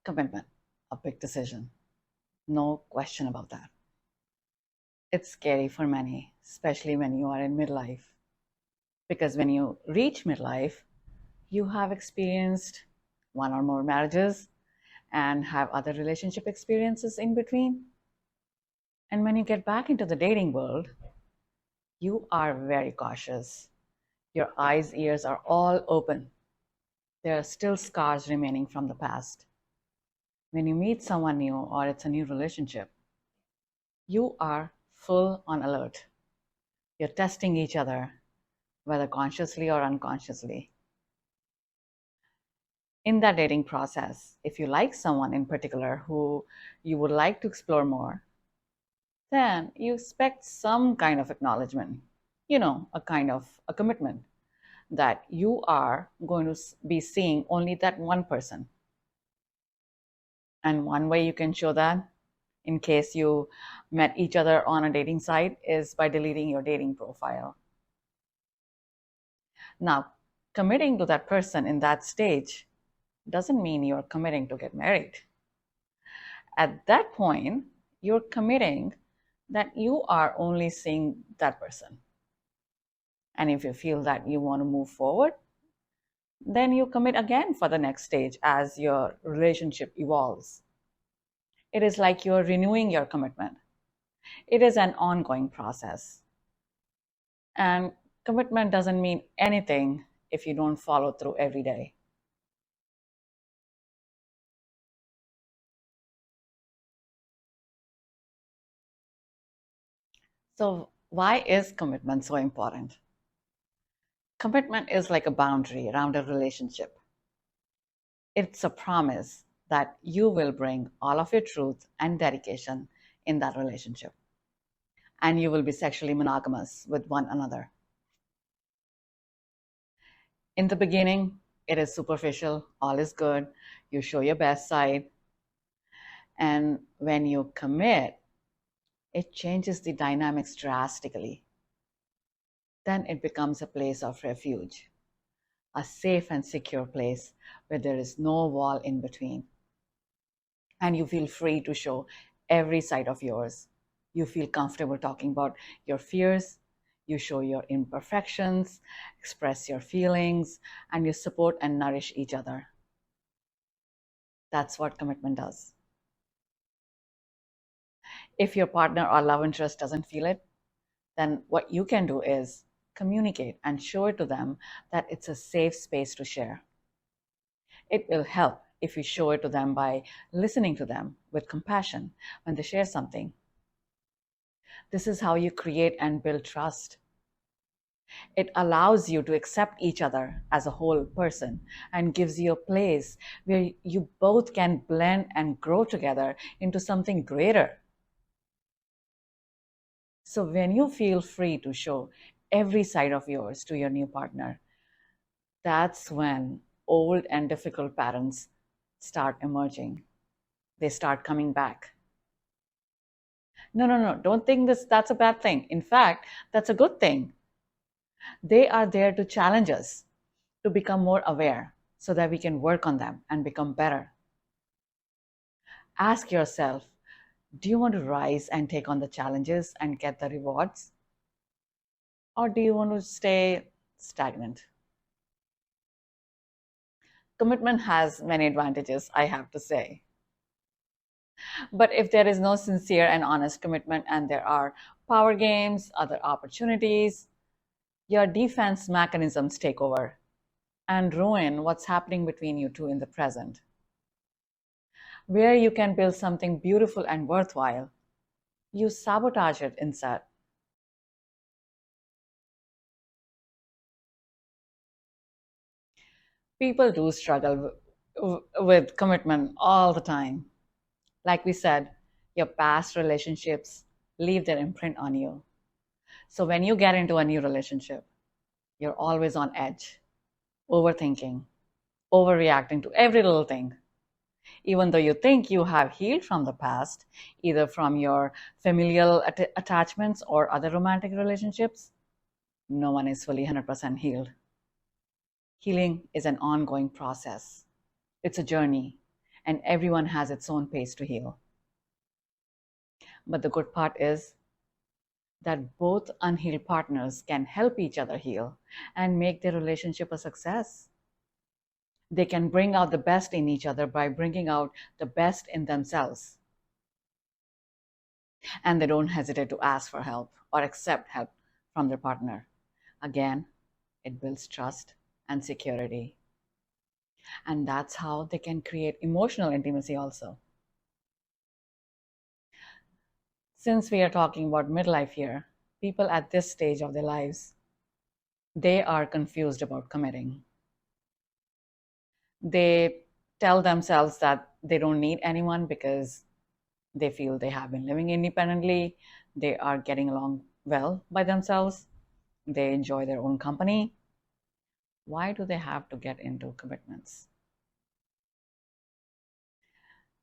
Commitment, a big decision. No question about that. It's scary for many, especially when you are in midlife. Because when you reach midlife, you have experienced one or more marriages and have other relationship experiences in between. And when you get back into the dating world, you are very cautious. Your eyes, ears are all open. There are still scars remaining from the past. When you meet someone new or it's a new relationship, you are full on alert. You're testing each other, whether consciously or unconsciously. In that dating process, if you like someone in particular who you would like to explore more, then you expect some kind of acknowledgement, a kind of a commitment that you are going to be seeing only that one person. And one way you can show that, in case you met each other on a dating site, is by deleting your dating profile. Now, committing to that person in that stage doesn't mean you're committing to get married. At that point, you're committing that you are only seeing that person. And if you feel that you want to move forward, then you commit again for the next stage as your relationship evolves. It is like you're renewing your commitment. It is an ongoing process. And commitment doesn't mean anything if you don't follow through every day. So, why is commitment so important? Commitment is like a boundary around a relationship. It's a promise that you will bring all of your truth and dedication in that relationship. And you will be sexually monogamous with one another. In the beginning, it is superficial, all is good, you show your best side. And when you commit, it changes the dynamics drastically. Then it becomes a place of refuge, a safe and secure place where there is no wall in between. And you feel free to show every side of yours. You feel comfortable talking about your fears, you show your imperfections, express your feelings, and you support and nourish each other. That's what commitment does. If your partner or love interest doesn't feel it, then what you can do is communicate and show it to them that it's a safe space to share. It will help if you show it to them by listening to them with compassion when they share something. This is how you create and build trust. It allows you to accept each other as a whole person and gives you a place where you both can blend and grow together into something greater. So when you feel free to show every side of yours to your new partner, that's when old and difficult patterns start emerging. They start coming back. No, don't think that's a bad thing. In fact, that's a good thing. They are there to challenge us to become more aware so that we can work on them and become better. Ask yourself, do you want to rise and take on the challenges and get the rewards? Or do you want to stay stagnant? Commitment has many advantages, I have to say. But if there is no sincere and honest commitment and there are power games, other opportunities, your defense mechanisms take over and ruin what's happening between you two in the present. Where you can build something beautiful and worthwhile, you sabotage it instead. People do struggle with commitment all the time. Like we said, your past relationships leave their imprint on you. So when you get into a new relationship, you're always on edge, overthinking, overreacting to every little thing. Even though you think you have healed from the past, either from your familial attachments or other romantic relationships, no one is fully 100% healed. Healing is an ongoing process. It's a journey, and everyone has its own pace to heal. But the good part is that both unhealed partners can help each other heal and make their relationship a success. They can bring out the best in each other by bringing out the best in themselves. And they don't hesitate to ask for help or accept help from their partner. Again, it builds trust and security. And that's how they can create emotional intimacy also. Since we are talking about midlife here, people at this stage of their lives, they are confused about committing. They tell themselves that they don't need anyone because they feel they have been living independently, they are getting along well by themselves, they enjoy their own company. Why do they have to get into commitments?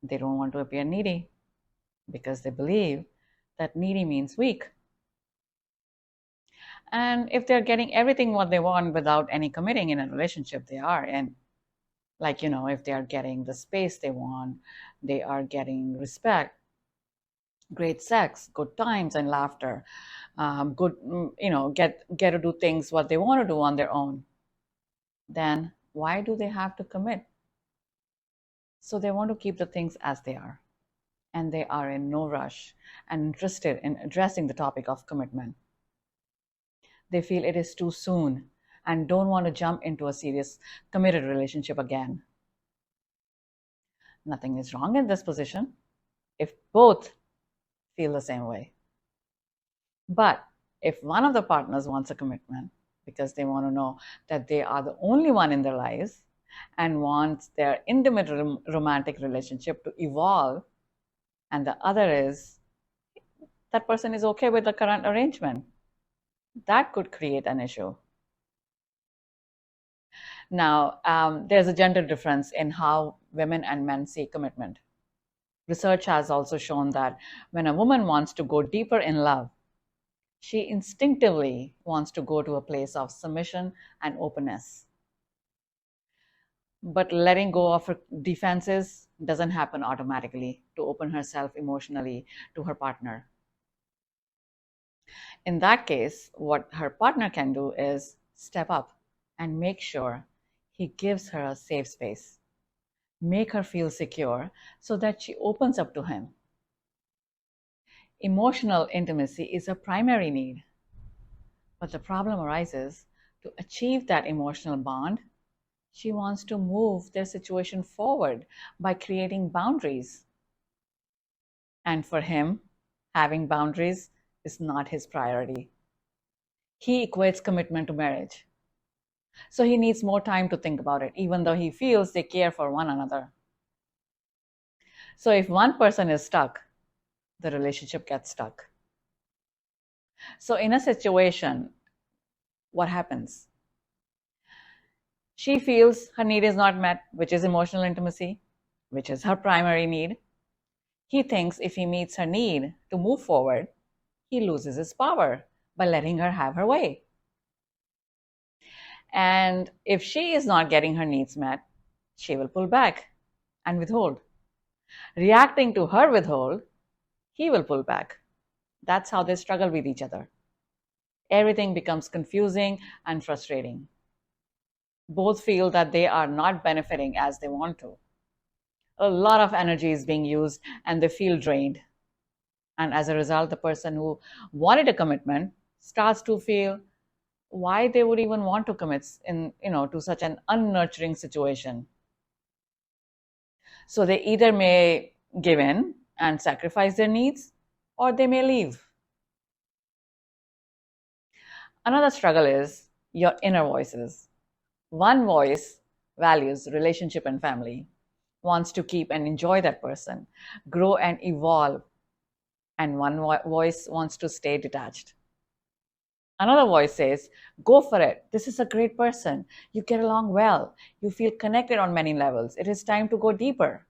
They don't want to appear needy because they believe that needy means weak. And if they're getting everything what they want without any committing in a relationship they are in, like, if they are getting the space they want, they are getting respect, great sex, good times and laughter, good, get to do things what they want to do on their own, then why do they have to commit? So they want to keep the things as they are, and they are in no rush and interested in addressing the topic of commitment. They feel it is too soon and don't want to jump into a serious committed relationship again. Nothing is wrong in this position if both feel the same way. But if one of the partners wants a commitment because they want to know that they are the only one in their lives and wants their intimate romantic relationship to evolve, and the other is that person is okay with the current arrangement, that could create an issue. Now, there's a gender difference in how women and men see commitment. Research has also shown that when a woman wants to go deeper in love, she instinctively wants to go to a place of submission and openness. But letting go of her defenses doesn't happen automatically to open herself emotionally to her partner. In that case, what her partner can do is step up and make sure he gives her a safe space, make her feel secure so that she opens up to him. Emotional intimacy is a primary need, but the problem arises to achieve that emotional bond. She wants to move their situation forward by creating boundaries. And for him, having boundaries is not his priority. He equates commitment to marriage. So he needs more time to think about it, even though he feels they care for one another. So if one person is stuck, the relationship gets stuck. So in a situation, what happens? She feels her need is not met, which is emotional intimacy, which is her primary need. He thinks if he meets her need to move forward, he loses his power by letting her have her way. And if she is not getting her needs met, she will pull back and withhold. Reacting to her withhold, he will pull back. That's how they struggle with each other. Everything becomes confusing and frustrating. Both feel that they are not benefiting as they want to. A lot of energy is being used and they feel drained. And as a result, the person who wanted a commitment starts to feel why they would even want to commit to such an unnurturing situation. So they either may give in and sacrifice their needs, or they may leave. Another struggle is your inner voices. One voice values relationship and family, wants to keep and enjoy that person, grow and evolve, and one voice wants to stay detached. Another voice says, go for it. This is a great person. You get along well. You feel connected on many levels. It is time to go deeper.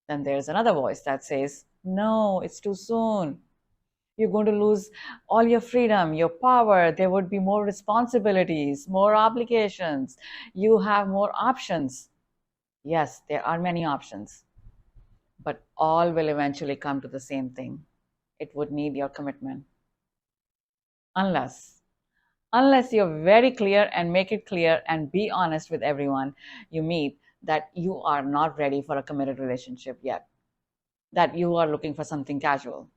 Then there's another voice that says, no, it's too soon. You're going to lose all your freedom, your power. There would be more responsibilities, more obligations. You have more options. Yes, there are many options. but all will eventually come to the same thing. It would need your commitment. Unless, unless you're very clear and make it clear and be honest with everyone you meet that you are not ready for a committed relationship yet, that you are looking for something casual.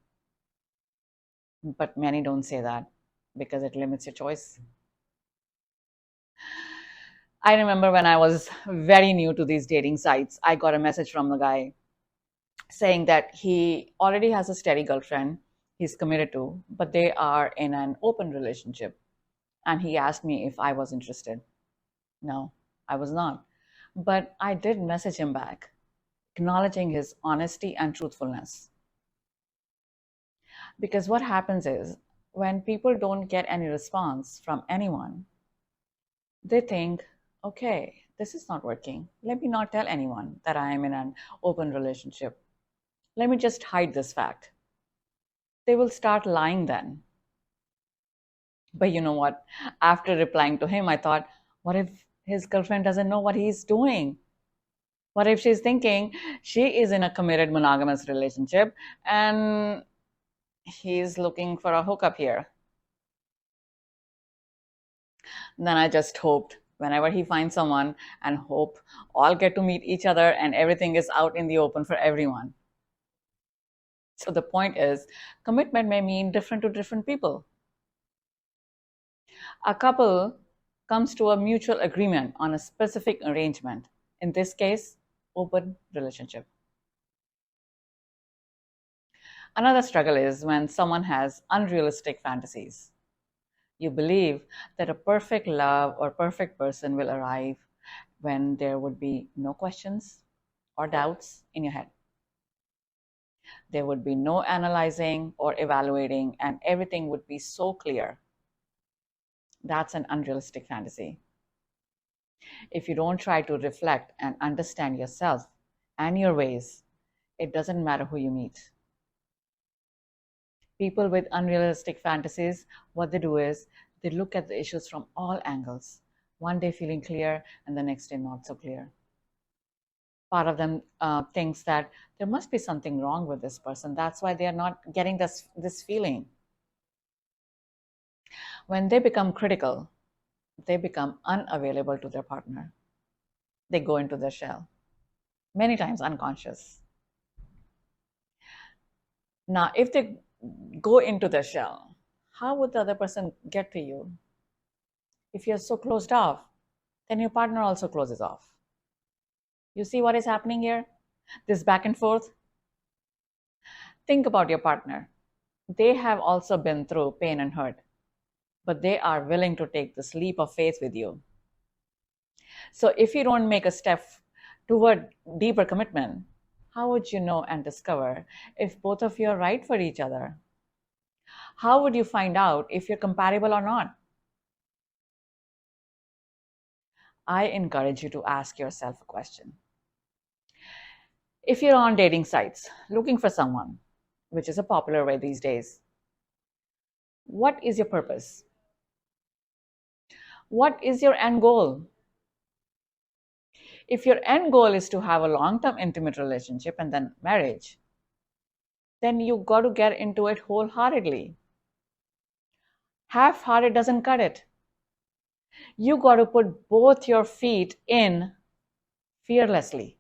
But many don't say that because it limits your choice. I remember when I was very new to these dating sites, I got a message from the guy saying that he already has a steady girlfriend he's committed to, but they are in an open relationship. And he asked me if I was interested. No, I was not. But I did message him back, acknowledging his honesty and truthfulness. Because what happens is when people don't get any response from anyone, they think, okay, this is not working. Let me not tell anyone that I am in an open relationship. Let me just hide this fact. They will start lying then. But you know what? After replying to him, I thought, what if his girlfriend doesn't know what he's doing? What if she's thinking she is in a committed monogamous relationship and he's looking for a hookup here? Then I just hoped whenever he finds someone and hope all get to meet each other and everything is out in the open for everyone. So the point is, commitment may mean different to different people. A couple comes to a mutual agreement on a specific arrangement. In this case, open relationship. Another struggle is when someone has unrealistic fantasies. You believe that a perfect love or perfect person will arrive when there would be no questions or doubts in your head. There would be no analyzing or evaluating, and everything would be so clear. That's an unrealistic fantasy. If you don't try to reflect and understand yourself and your ways, it doesn't matter who you meet. People with unrealistic fantasies, what they do is they look at the issues from all angles, one day feeling clear and the next day not so clear. Part of them thinks that there must be something wrong with this person. That's why they are not getting this feeling. When they become critical, they become unavailable to their partner. They go into their shell, many times unconscious. Now, if they go into their shell, how would the other person get to you? If you're so closed off, then your partner also closes off. You see what is happening here? This back and forth? Think about your partner. They have also been through pain and hurt, but they are willing to take this leap of faith with you. So if you don't make a step toward deeper commitment, how would you know and discover if both of you are right for each other? How would you find out if you're compatible or not? I encourage you to ask yourself a question. If you're on dating sites looking for someone, which is a popular way these days, what is your purpose? What is your end goal? If your end goal is to have a long-term intimate relationship and then marriage, then you got to get into it wholeheartedly. Half-hearted doesn't cut it. You got to put both your feet in fearlessly.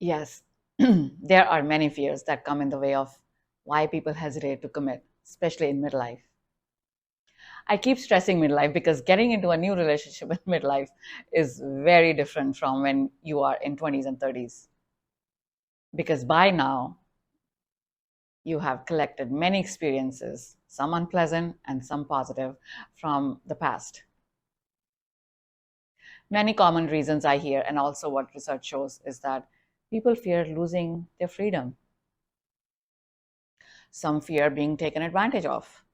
Yes, there are many fears that come in the way of why people hesitate to commit, especially in midlife. I keep stressing midlife because getting into a new relationship in midlife is very different from when you are in 20s and 30s. Because by now, you have collected many experiences, some unpleasant and some positive, from the past. Many common reasons I hear, and also what research shows, is that people fear losing their freedom. Some fear being taken advantage of.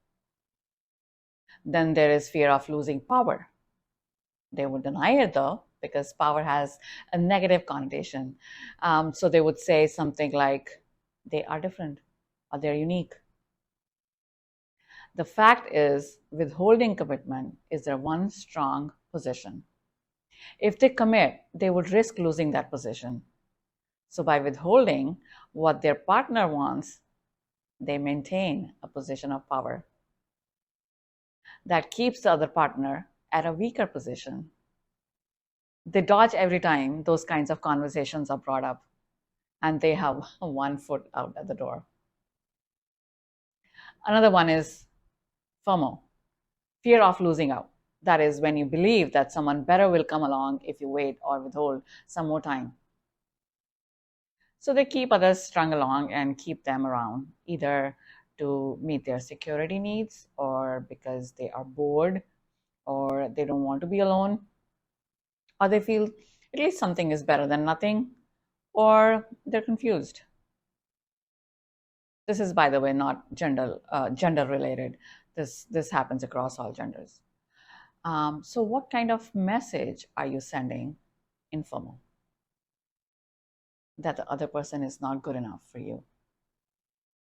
Then there is fear of losing power. They would deny it though, because power has a negative connotation. So they would say something like, they are different or they're unique. The fact is, withholding commitment is their one strong position. If they commit, they would risk losing that position. So, by withholding what their partner wants, they maintain a position of power that keeps the other partner at a weaker position. They dodge every time those kinds of conversations are brought up, and they have one foot out at the door. Another one is FOMO, fear of losing out. That is when you believe that someone better will come along if you wait or withhold some more time. So they keep others strung along and keep them around, either to meet their security needs or because they are bored or they don't want to be alone, or they feel at least something is better than nothing, or they're confused. This is, by the way, not gender related. This happens across all genders. So, what kind of message are you sending in FOMO? That the other person is not good enough for you.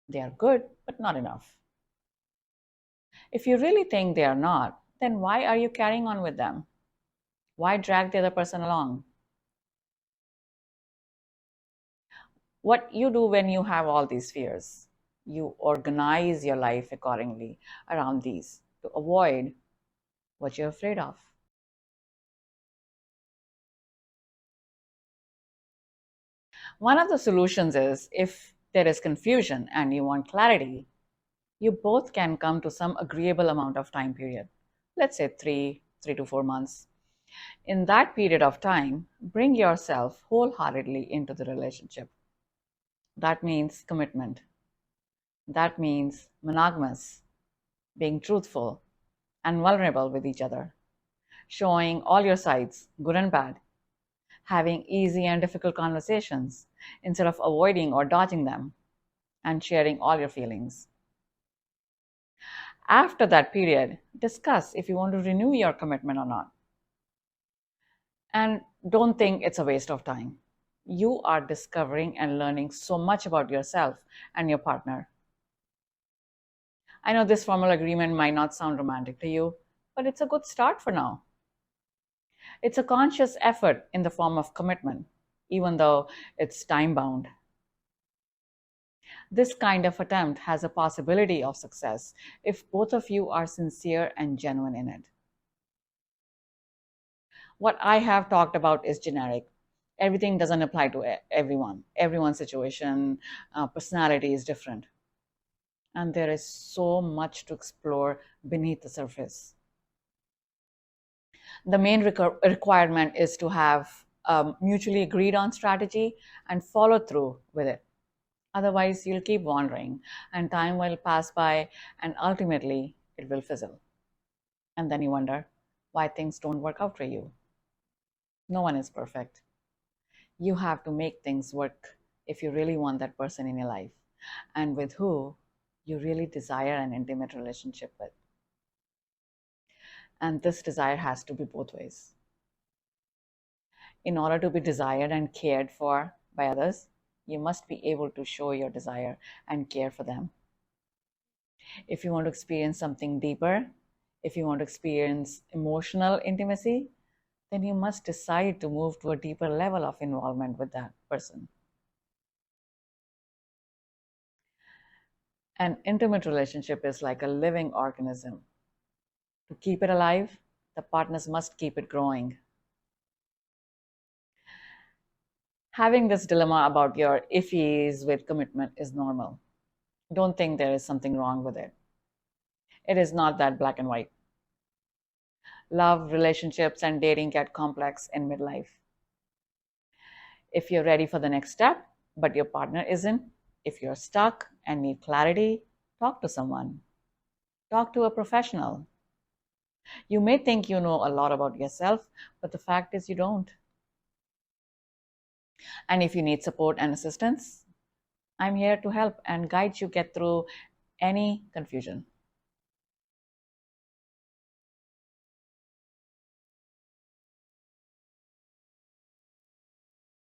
They are good, but not enough. If you really think they are not, then why are you carrying on with them? Why drag the other person along? What you do when you have all these fears, you organize your life accordingly around these to avoid what you're afraid of. One of the solutions is, if there is confusion and you want clarity, you both can come to some agreeable amount of time period. Let's say three to 4 months. In that period of time, bring yourself wholeheartedly into the relationship. That means commitment. That means monogamous, being truthful and vulnerable with each other, showing all your sides, good and bad, having easy and difficult conversations instead of avoiding or dodging them, and sharing all your feelings. After that period, discuss if you want to renew your commitment or not. And don't think it's a waste of time. You are discovering and learning so much about yourself and your partner. I know this formal agreement might not sound romantic to you, but it's a good start for now. It's a conscious effort in the form of commitment, even though it's time bound. This kind of attempt has a possibility of success if both of you are sincere and genuine in it. What I have talked about is generic. Everything doesn't apply to everyone. Everyone's situation, personality is different. And there is so much to explore beneath the surface. The main requirement is to have mutually agreed on strategy and follow through with it. Otherwise, you'll keep wandering and time will pass by and ultimately it will fizzle. And then you wonder why things don't work out for you. No one is perfect. You have to make things work if you really want that person in your life and with who you really desire an intimate relationship with. And this desire has to be both ways. In order to be desired and cared for by others, you must be able to show your desire and care for them. If you want to experience something deeper, if you want to experience emotional intimacy, then you must decide to move to a deeper level of involvement with that person. An intimate relationship is like a living organism. To keep it alive, the partners must keep it growing. Having this dilemma about your iffies with commitment is normal. Don't think there is something wrong with it. It is not that black and white. Love, relationships, and dating get complex in midlife. If you're ready for the next step, but your partner isn't, if you're stuck and need clarity, talk to someone. Talk to a professional. You may think you know a lot about yourself, but the fact is you don't. And if you need support and assistance, I'm here to help and guide you get through any confusion.